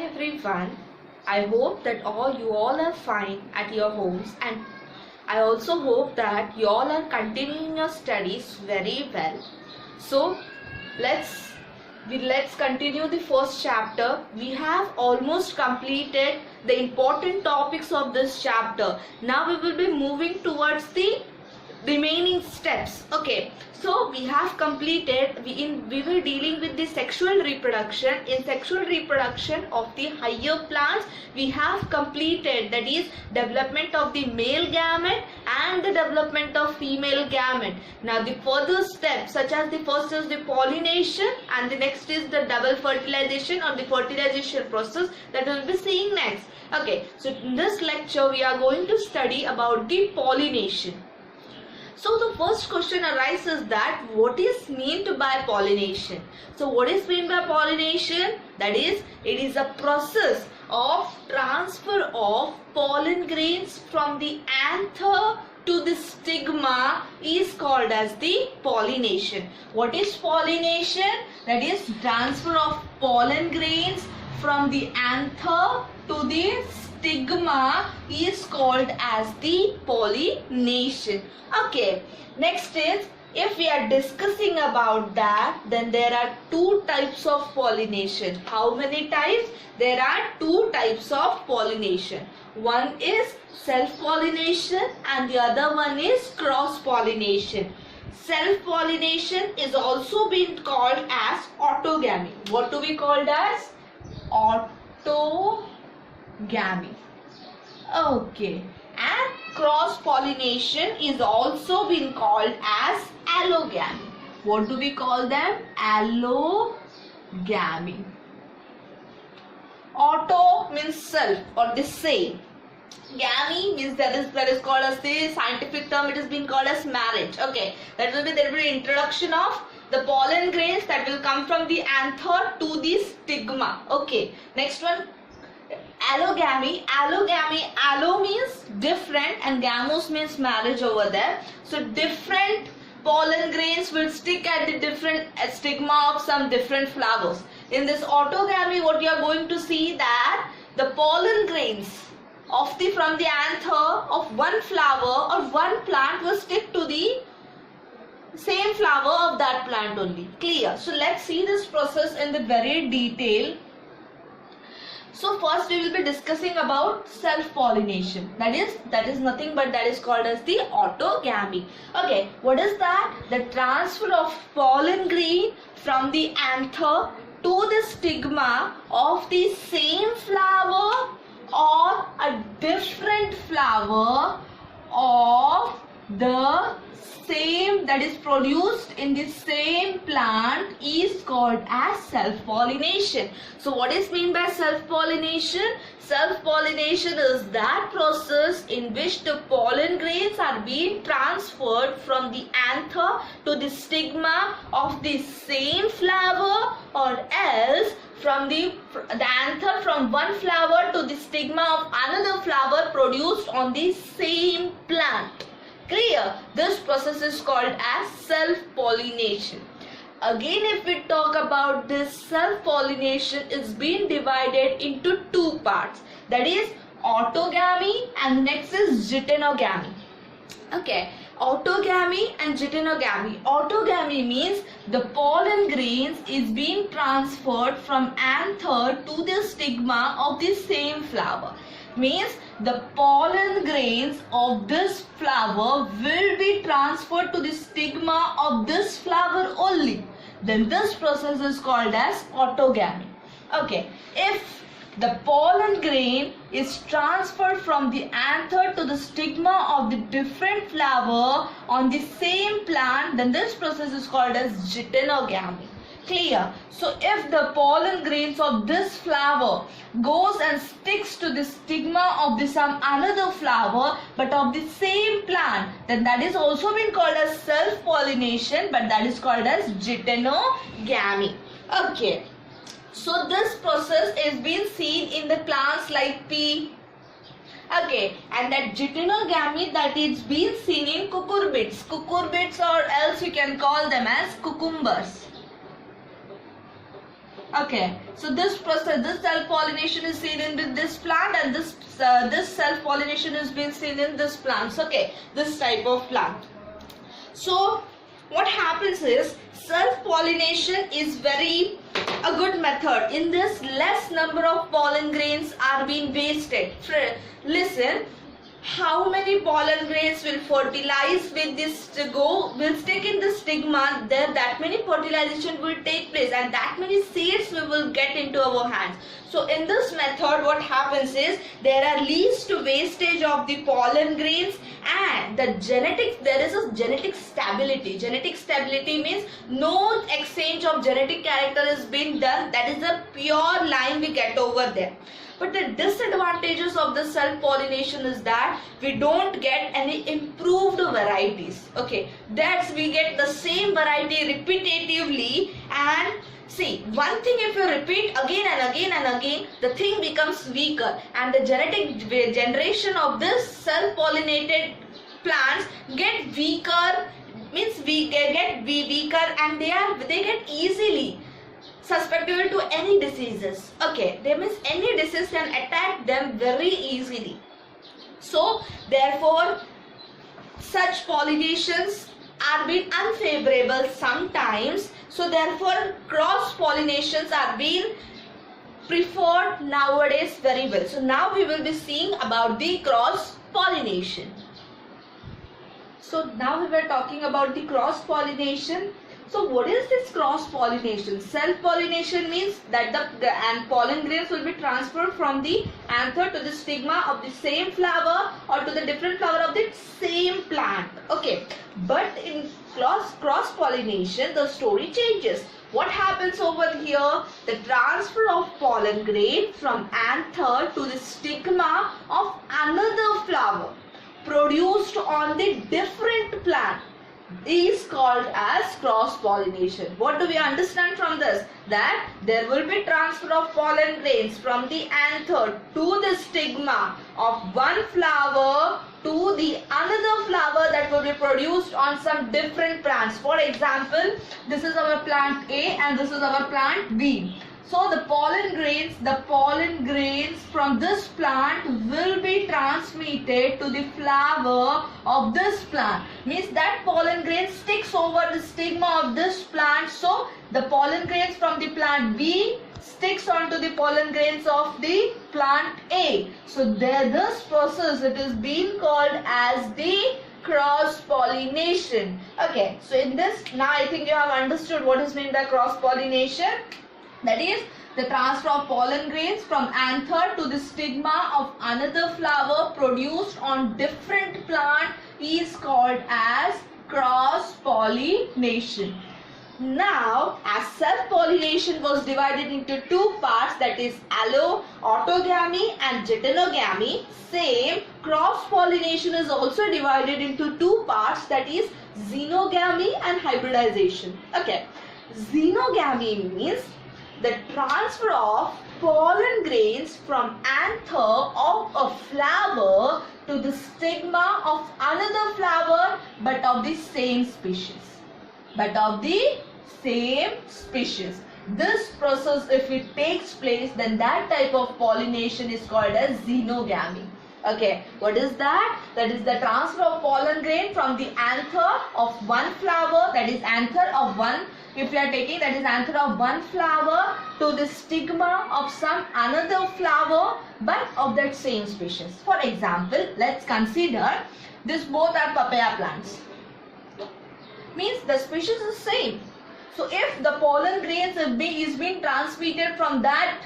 Hi everyone. I hope that you all are fine at your homes, and I also hope that you all are continuing your studies very well. So let's continue the first chapter. We have almost completed the important topics of this chapter. Now we will be moving towards the remaining steps. Okay, so we have completed, we were dealing with the sexual reproduction. In sexual reproduction of the higher plants, we have completed, that is development of the male gamete and the development of female gamete. Now the further steps, such as the first is the pollination and the next is the double fertilization or the fertilization process, that we will be seeing next. Okay, so in this lecture we are going to study about the pollination. So the first question arises that what is meant by pollination? So what is meant by pollination? That is, it is a process of transfer of pollen grains from the anther to the stigma is called as the pollination. What is pollination? That is transfer of pollen grains from the anther to the stigma is called as the pollination. Okay, next is, if we are discussing about that, then there are two types of pollination. How many types? There are two types of pollination. One is self-pollination and the other one is cross-pollination. Self-pollination is also being called as autogamy. What do we call as? Autogamy. Okay, and cross-pollination is also being called as allogamy. What do we call them? Allogamy. Auto means self or the same. Gamy means that is called as the scientific term. It is being called as marriage. Okay, there will be introduction of the pollen grains that will come from the anther to the stigma. Okay, next one. Allogamy. Allo means different and gamos means marriage over there. So different pollen grains will stick at the different stigma of some different flowers. In this autogamy, what you are going to see that the pollen grains from the anther of one flower or one plant will stick to the same flower of that plant only. Clear? So let's see this process in the very detail. So first we will be discussing about self-pollination. That is nothing but that is called as the autogamy. Okay, what is that? The transfer of pollen grain from the anther to the stigma of the same flower or a different flower of the same, that is produced in the same plant, is called as self-pollination. So what is meant by self-pollination? Self-pollination is that process in which the pollen grains are being transferred from the anther to the stigma of the same flower, or else from the anther from one flower to the stigma of another flower produced on the same plant. Clear? This process is called as self-pollination. Again, if we talk about this self-pollination, it's been divided into two parts. That is autogamy and next is geitonogamy. Okay, autogamy and geitonogamy. Autogamy means the pollen grains is being transferred from anther to the stigma of the same flower. Means the pollen grains of this flower will be transferred to the stigma of this flower only. Then this process is called as autogamy. Okay, if the pollen grain is transferred from the anther to the stigma of the different flower on the same plant, then this process is called as geitonogamy. Clear? So if the pollen grains of this flower goes and sticks to the stigma of some another flower but of the same plant, then that is also been called as self-pollination, but that is called as geitonogamy. Okay, so this process is being seen in the plants like pea. Okay, and that geitonogamy that is being seen in cucurbids, or else you can call them as cucumbers. Okay, so this process, this self pollination is seen in this plant, and this self pollination is being seen in this plants. Okay, this type of plant. So what happens is self pollination is very a good method. In this, less number of pollen grains are being wasted. Listen, how many pollen grains will fertilize with this will stick in the stigma, there that many fertilization will take place, and that many seeds we will get into our hands. So in this method what happens is there are least wastage of the pollen grains, and the genetics, there is a genetic stability. Genetic stability means no exchange of genetic character is being done, that is a pure line we get over there. But the disadvantages of the self-pollination is that we don't get any improved varieties. Okay, that's we get the same variety repetitively, and see, one thing if you repeat again and again and again, the thing becomes weaker, and the genetic generation of this self-pollinated plants get weaker, means we get weaker, and they get easily susceptible to any diseases. Okay, they means any disease can attack them very easily. So therefore such pollinations are being unfavorable sometimes. So therefore cross pollinations are being preferred nowadays very well. So now we will be seeing about the cross pollination. So now we were talking about the cross pollination. So what is this cross pollination? Self pollination means that the pollen grains will be transferred from the anther to the stigma of the same flower or to the different flower of the same plant. Okay, but in cross pollination the story changes. What happens over here? The transfer of pollen grain from anther to the stigma of another flower produced on the different plant is called as cross pollination. What do we understand from this? That there will be transfer of pollen grains from the anther to the stigma of one flower to the another flower that will be produced on some different plants. For example, this is our plant A and this is our plant B. So the pollen grains from this plant will be transmitted to the flower of this plant. Means that pollen grain sticks over the stigma of this plant. So the pollen grains from the plant B sticks onto the pollen grains of the plant A. So this process, it is being called as the cross pollination. Okay, so in this, now I think you have understood what is meant by cross pollination. That is the transfer of pollen grains from anther to the stigma of another flower produced on different plant is called as cross pollination. Now, as self-pollination was divided into two parts, that is autogamy and geitonogamy, same cross-pollination is also divided into two parts, that is xenogamy and hybridization. Okay, xenogamy means the transfer of pollen grains from anther of a flower to the stigma of another flower but of the same species. This process, if it takes place, then that type of pollination is called as xenogamy. Okay, what is that? That is the transfer of pollen grain from the anther of one flower, that is anther of one, if we are taking, that is anther of one flower to the stigma of some another flower but of that same species. For example, let's consider this, both are papaya plants. Means the species is same. So if the pollen grains is being transmitted from that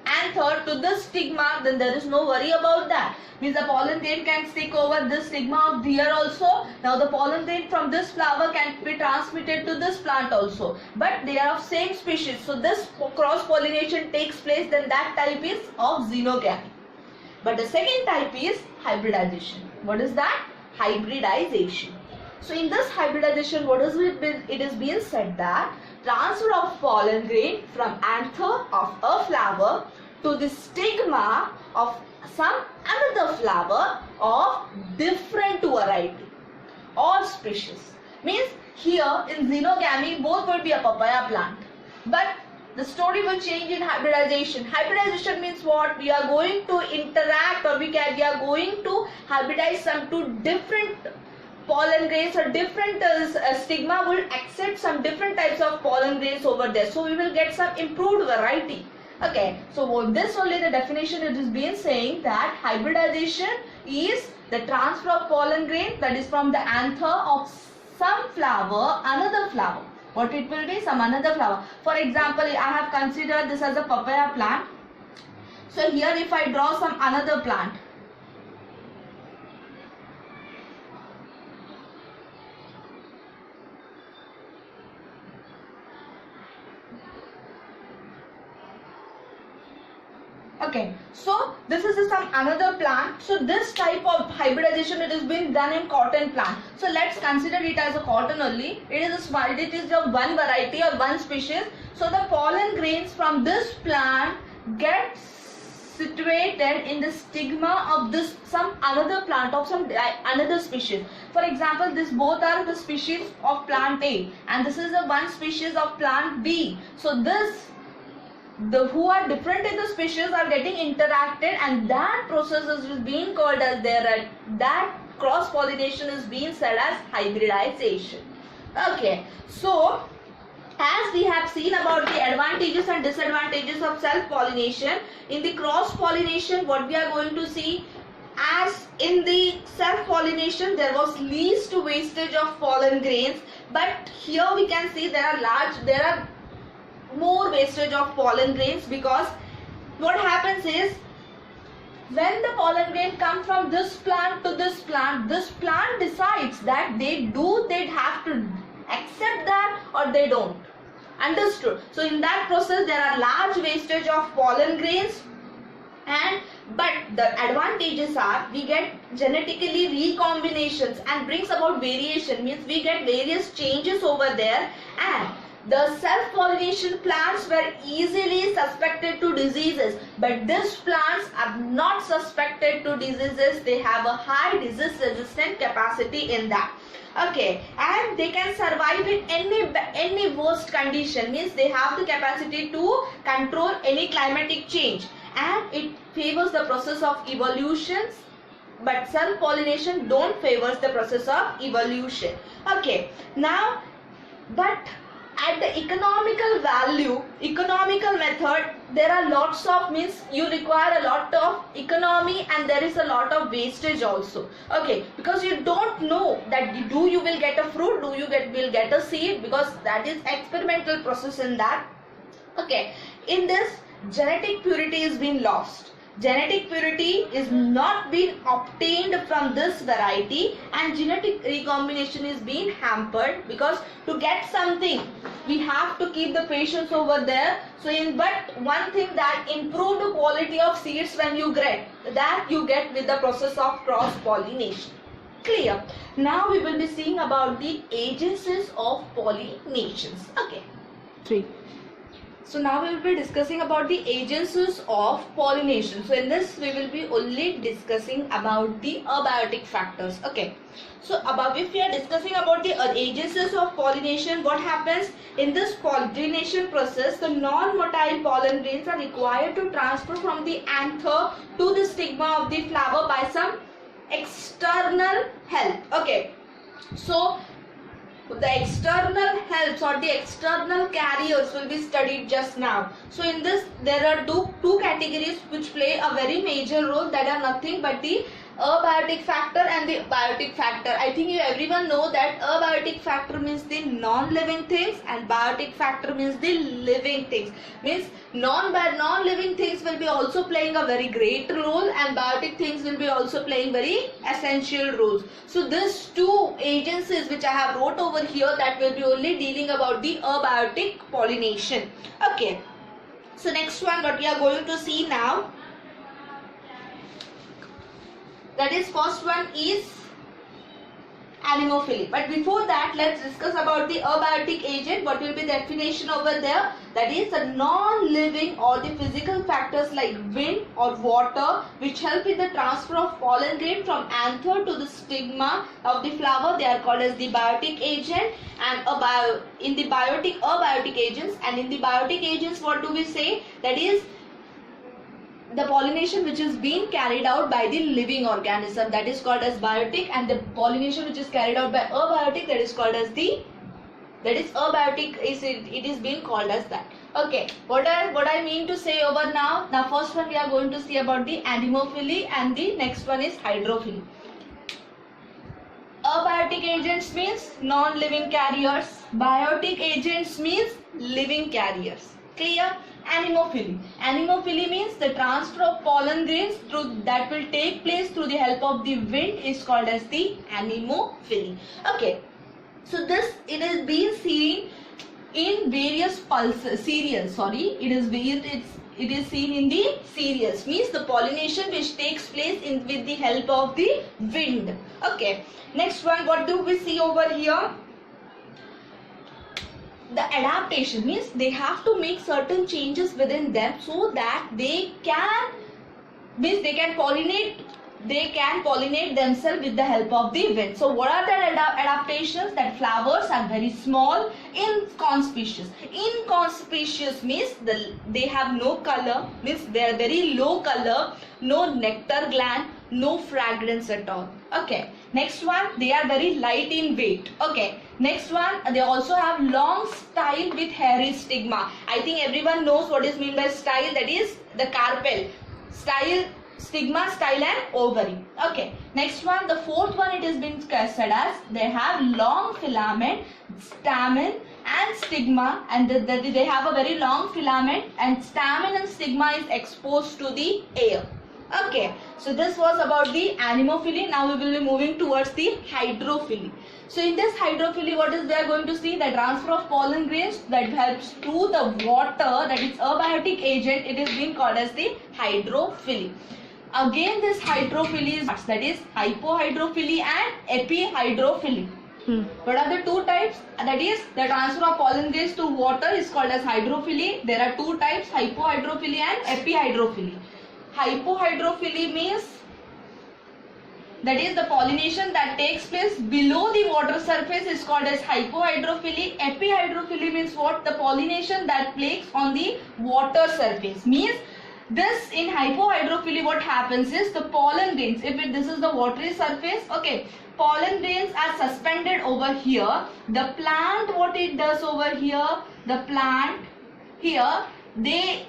anther to this stigma, then there is no worry about that. Means the pollen grain can stick over this stigma of here also. Now the pollen grain from this flower can be transmitted to this plant also. But they are of same species. So this cross pollination takes place, then that type is of xenogamy. But the second type is hybridization. What is that? Hybridization. So in this hybridization, what is it is being said that transfer of pollen grain from anther of a flower to the stigma of some another flower of different variety or species. Means here in xenogamy both will be a papaya plant, but The story will change in hybridization. Hybridization means what? We are going to interact, or we are going to hybridize some two different pollen grains, or different stigma will accept some different types of pollen grains over there. So we will get some improved variety. Okay, so this only the definition it is being saying that hybridization is the transfer of pollen grain, that is from the anther of some flower another flower. What it will be? Some another flower. For example, I have considered this as a papaya plant. So here if I draw some another plant, okay, so this is some another plant. So this type of hybridization it is being done in cotton plant. So let's consider it as a cotton only. It is of one variety or one species. So the pollen grains from this plant get situated in the stigma of this some another plant of some another species. For example, this both are the species of plant A, and this is the one species of plant B. So this the who are different in the species are getting interacted, and that process is being called as that cross pollination is being said as hybridization. Okay, so as we have seen about the advantages and disadvantages of self pollination, in the cross pollination what we are going to see, as in the self pollination there was least wastage of pollen grains, but here we can see there are more wastage of pollen grains, because what happens is when the pollen grain come from this plant to this plant decides that they have to accept that or they don't. Understood? So in that process there are large wastage of pollen grains, but the advantages are we get genetically recombinations and brings about variation, means we get various changes over there, and the self-pollination plants were easily suspected to diseases, but these plants are not suspected to diseases. They have a high disease resistant capacity in that. Okay, and they can survive in any worst condition, means they have the capacity to control any climatic change, and it favors the process of evolutions, but self-pollination don't favors the process of evolution. Okay, now but at the economical method, there are lots of, means you require a lot of economy and there is a lot of wastage also. Okay, because you don't know that you will get a fruit, will get a seed, because that is experimental process in that. Okay, in this genetic purity is being lost. Genetic purity is not being obtained from this variety, and genetic recombination is being hampered, because to get something we have to keep the patience over there. So but one thing that improved quality of seeds when you get with the process of cross pollination. Clear? Now we will be seeing about the agencies of pollinations. Okay. 3. So now we will be discussing about the agencies of pollination. So in this we will be only discussing about the abiotic factors. Okay. So if we are discussing about the agencies of pollination, what happens in this pollination process? The non-motile pollen grains are required to transfer from the anther to the stigma of the flower by some external help. Okay. So the external helps or the external carriers will be studied just now. So in this there are two categories which play a very major role, that are nothing but the abiotic factor and the biotic factor. I think everyone know that abiotic factor means the non-living things and biotic factor means the living things. Means non-living things will be also playing a very great role, and biotic things will be also playing very essential roles. So these two agencies which I have wrote over here, that will be only dealing about the abiotic pollination. Okay. So next one what we are going to see now, that is first one is anemophily. But before that, let's discuss about the abiotic agent. What will be the definition over there? That is the non-living or the physical factors like wind or water which help in the transfer of pollen grain from anther to the stigma of the flower. They are called as the biotic agent, and in the abiotic agents, and in the biotic agents, what do we say? That is the pollination which is being carried out by the living organism, that is called as biotic, and the pollination which is carried out by abiotic, that is called as abiotic, it is being called as that. Okay, what I mean to say over now first one we are going to see about the anemophily, and the next one is hydrophily. Abiotic agents means non-living carriers, biotic agents means living carriers. Clear? Anemophily. Anemophily means the transfer of pollen grains that will take place through the help of the wind is called as the anemophily. Okay. So this, it is being seen in various cereals. It is seen in the cereals, means the pollination which takes place with the help of the wind. Okay. Next one, what do we see over here? The adaptation means they have to make certain changes within them so that they can pollinate themselves with the help of the wind. So what are the adaptations? That flowers are very small, inconspicuous. Inconspicuous means they have no color, means they are very low color, no nectar gland, no fragrance at all. Okay. Next one, they are very light in weight. Okay. Next one, they also have long style with hairy stigma. I think everyone knows what is meant by style, that is the carpel. Style, stigma, style and ovary. Okay. Next one, the fourth one, it has been said as they have long filament, stamen and stigma, and they have a very long filament, and stamen and stigma is exposed to the air. Okay, so this was about the anemophily. Now we will be moving towards the hydrophily. So in this hydrophily, what is we are going to see? The transfer of pollen grains that helps through the water, that is abiotic agent, it is being called as the hydrophily. Again, this hydrophily is, that is hypohydrophily and epihydrophily. What are the two types? That is the transfer of pollen grains to water is called as hydrophily. There are two types, hypohydrophily and epihydrophily. Hypohydrophily means that is the pollination that takes place below the water surface is called as hypohydrophily. Epihydrophily means what? The pollination that takes on the water surface. Means this, in hypohydrophily, what happens is the pollen grains, this is the watery surface, okay, pollen grains are suspended over here. The plant, what it does over here, the plant here, this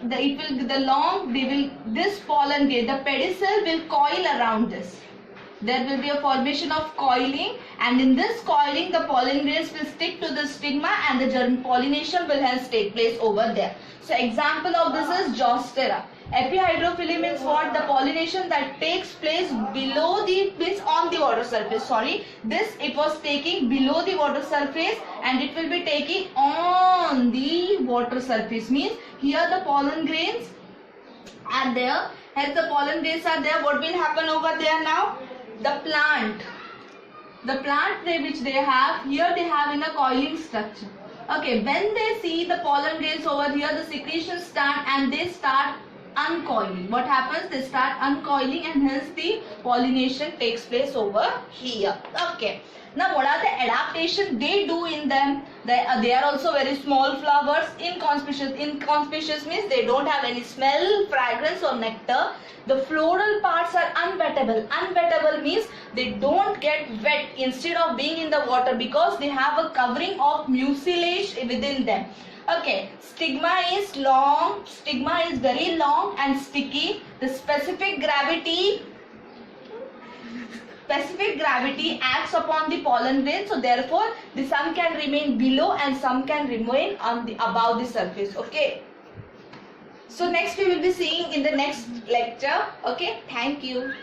pollen grain, the pedicel will coil around this. There will be a formation of coiling, and in this coiling the pollen grains will stick to the stigma and the germ pollination will hence take place over there. So example of this is Zostera. Epihydrophily means what? The pollination that takes place below on the water surface. This it was taking below the water surface and it will be taking on the water surface. Means here the pollen grains are there. As the pollen grains are there, what will happen over there now? The plant which they have, here they have in a coiling structure. Okay, when they see the pollen grains over here, the secretions start and they start uncoiling. What happens? They start uncoiling and hence the pollination takes place over here. Okay. Now what are the adaptation they do in them? They are also very small flowers, inconspicuous. Inconspicuous means they don't have any smell, fragrance or nectar. The floral parts are unwettable. Unwettable means they don't get wet instead of being in the water because they have a covering of mucilage within them. Okay, stigma is long, stigma is very long and sticky. The specific gravity acts upon the pollen grain, so therefore the some can remain below and some can remain on the above the surface. Okay, so next we will be seeing in the next lecture. Okay, thank you.